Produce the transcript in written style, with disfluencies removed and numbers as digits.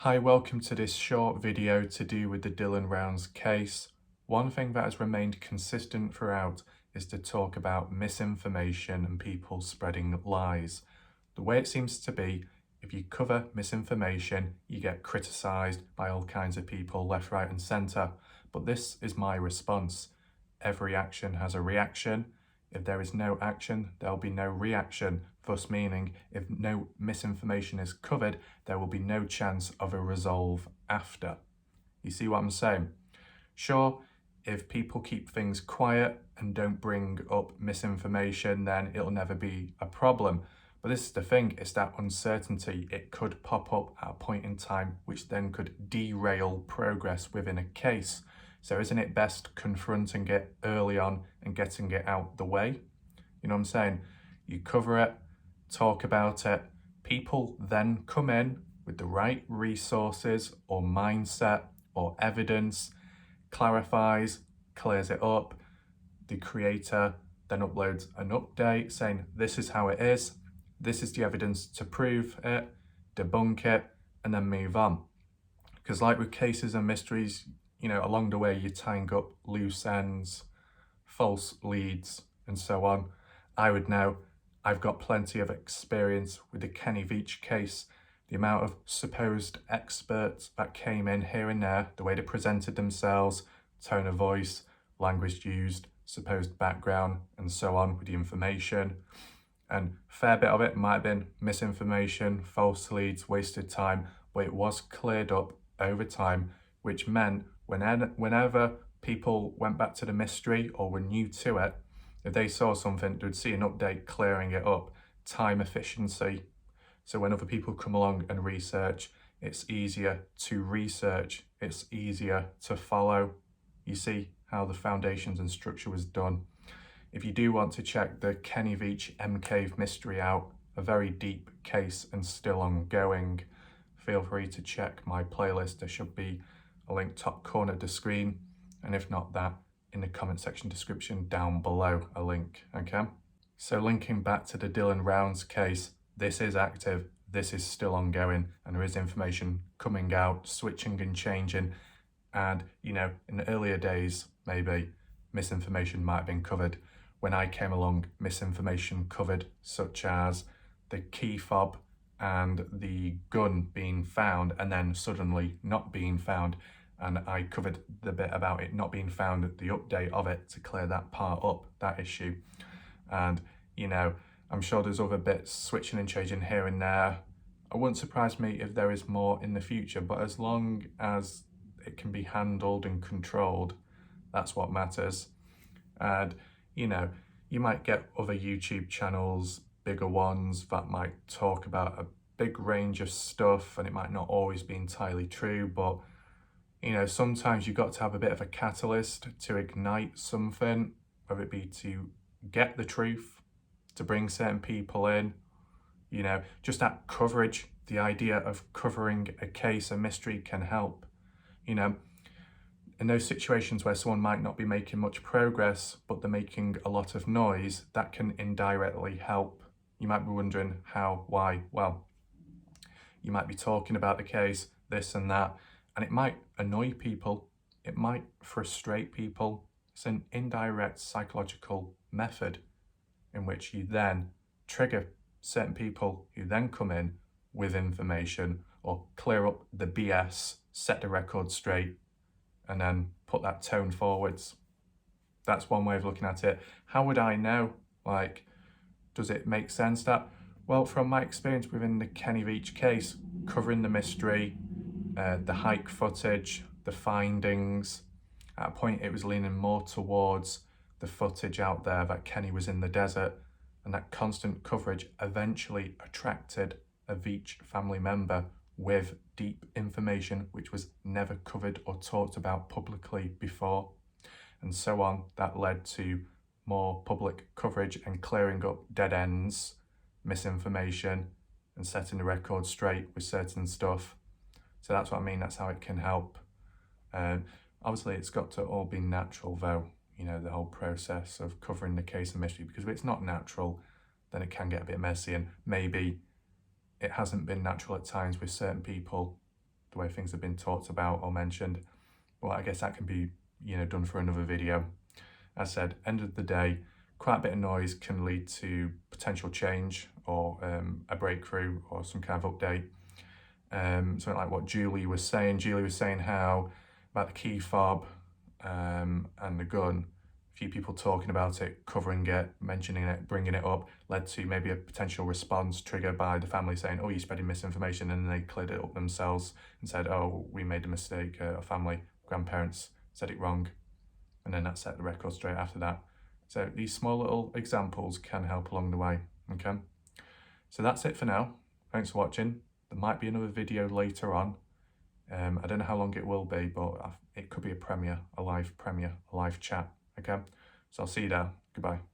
Hi, welcome to this short video to do with the Dylan Rounds case. One thing that has remained consistent throughout is to talk about misinformation and people spreading lies. The way it seems to be, if you cover misinformation, you get criticised by all kinds of people left, right and centre. But this is my response. Every action has a reaction. If there is no action, there'll be no reaction, thus meaning if no misinformation is covered, there will be no chance of a resolve after. You see what I'm saying? Sure, if people keep things quiet and don't bring up misinformation, then it'll never be a problem. But this is the thing, it's that uncertainty. It could pop up at a point in time, which then could derail progress within a case. So isn't it best confronting it early on and getting it out the way? You know what I'm saying? You cover it, talk about it. People then come in with the right resources or mindset or evidence, clarifies, clears it up. The creator then uploads an update saying, this is how it is. This is the evidence to prove it, debunk it, and then move on. Because like with cases and mysteries, you know, along the way, you're tying up loose ends, false leads, and so on. I would know. I've got plenty of experience with the Kenny Veach case. The amount of supposed experts that came in here and there, the way they presented themselves, tone of voice, language used, supposed background, and so on with the information. And a fair bit of it might have been misinformation, false leads, wasted time, but it was cleared up over time, which meant whenever people went back to the mystery or were new to it, if they saw something, they'd see an update clearing it up. Time efficiency. So when other people come along and research, it's easier to research, it's easier to follow. You see how the foundations and structure was done. If you do want to check the Kenny Veach M Cave mystery out, a very deep case and still ongoing, feel free to check my playlist. There should be a link top corner of the screen, and if not that, in the comment section description down below, a link, okay? So linking back to the Dylan Rounds case, this is active, this is still ongoing, and there is information coming out, switching and changing. And, you know, in the earlier days, maybe misinformation might have been covered. When I came along, misinformation covered, such as the key fob and the gun being found and then suddenly not being found. And I covered the bit about it not being found, the update of it to clear that part up, that issue. And, you know, I'm sure there's other bits switching and changing here and there. It wouldn't surprise me if there is more in the future, but as long as it can be handled and controlled, that's what matters. And, you know, you might get other YouTube channels, bigger ones, that might talk about a big range of stuff, and it might not always be entirely true, but you know, sometimes you've got to have a bit of a catalyst to ignite something, whether it be to get the truth, to bring certain people in, you know, just that coverage, the idea of covering a case, a mystery can help, you know. In those situations where someone might not be making much progress, but they're making a lot of noise, that can indirectly help. You might be wondering how, why. Well, you might be talking about the case, this and that, and it might annoy people, it might frustrate people. It's an indirect psychological method in which you then trigger certain people who then come in with information or clear up the BS, set the record straight, and then put that tone forwards. That's one way of looking at it. How would I know? Like, does it make sense that? Well, from my experience within the Kenny Veach case, covering the mystery, the hike footage, the findings, at a point it was leaning more towards the footage out there that Kenny was in the desert, and that constant coverage eventually attracted a Veach family member with deep information which was never covered or talked about publicly before, and so on. That led to more public coverage and clearing up dead ends, misinformation, and setting the record straight with certain stuff. So that's what I mean, that's how it can help. Obviously it's got to all be natural though, you know, the whole process of covering the case and mystery, because if it's not natural, then it can get a bit messy, and maybe it hasn't been natural at times with certain people the way things have been talked about or mentioned. Well, I guess that can be, done for another video. As I said, end of the day, quite a bit of noise can lead to potential change or a breakthrough or some kind of update. Something like what Julie was saying. Julie was saying how about the key fob and the gun, a few people talking about it, covering it, mentioning it, bringing it up, led to maybe a potential response triggered by the family saying, oh, you're spreading misinformation, and then they cleared it up themselves and said, oh, we made a mistake, our family, grandparents said it wrong, and then that set the record straight after that. So these small little examples can help along the way, okay? So that's it for now. Thanks for watching. There might be another video later on. I don't know how long it will be, but it could be a live premiere, a live chat, okay? So I'll see you there. Goodbye.